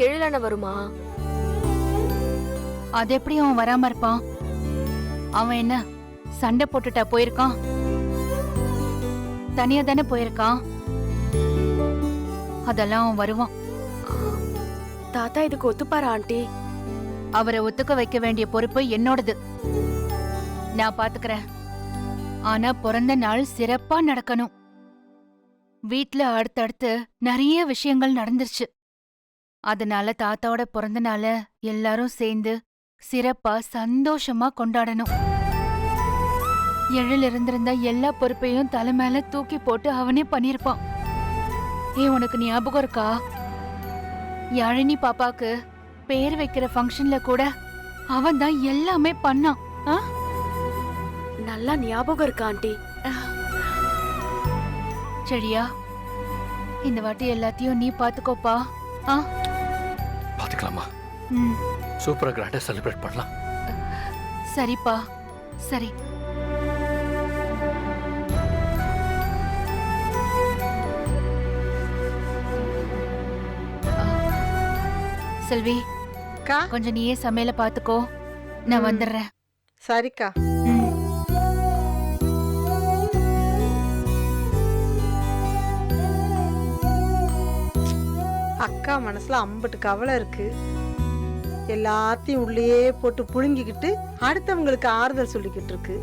கீழே வருமா? அது எப்படி அவன் வராம இருப்பான்? அவன் என்ன சண்டை போட்டுட்டா போயிருக்கான்? தனியா தானே போயிருக்கான். அதெல்லாம் அவன் வருவான். தாத்தா இதுக்கு ஒத்துப்பாரா ஆண்டி? அவரை ஒத்துக்க வைக்க வேண்டிய பொறுப்பு என்னோடது. நான் பாத்துக்கிறேன். ஆனா பிறந்த நாள் சிறப்பா நடக்கணும். வீட்ல அடுத்தடுத்து நிறைய விஷயங்கள் நடந்துருச்சு. அதனால தாத்தாவோட பிறந்த நாள எல்லாரும் சேர்ந்து சிறப்பா சந்தோஷமா கொண்டாடணும். எழில் இருந்திருந்த எல்லா பொறுப்பையும் தலை மேல தூக்கி போட்டு அவனே பண்ணிருப்பான். உனக்கு ஞாபகம் இருக்கா? யாழினி பாப்பாக்கு பேர் வைக்கிற ஃபங்க்ஷன்ல கூட அவன் தான் எல்லாமே பண்ணான். நல்லா ஞாபகம் இருக்கா ஆண்டி? சரியா, இந்த வாட்டி எல்லாத்தையும் நீ பாத்துக்கோப்பா. பாத்துக்கலாமா? ம், சூப்பரா கிராண்டா செலிப்ரேட் பண்ணலாம். சரிப்பா, சரி. செல்வி, அக்கா, கொஞ்சம் நீயே சமையல பாத்துக்கோ. நான் வந்துடுறேன். சரிக்கா. ம். அக்கா மனசுல அம்பட்டு கவலை இருக்கு. எல்லாத்தையும் உள்ளேயே போட்டு புழுங்கிக்கிட்டு அடுத்தவங்களுக்கு ஆறுதல் சொல்லிக்கிட்டு இருக்கு.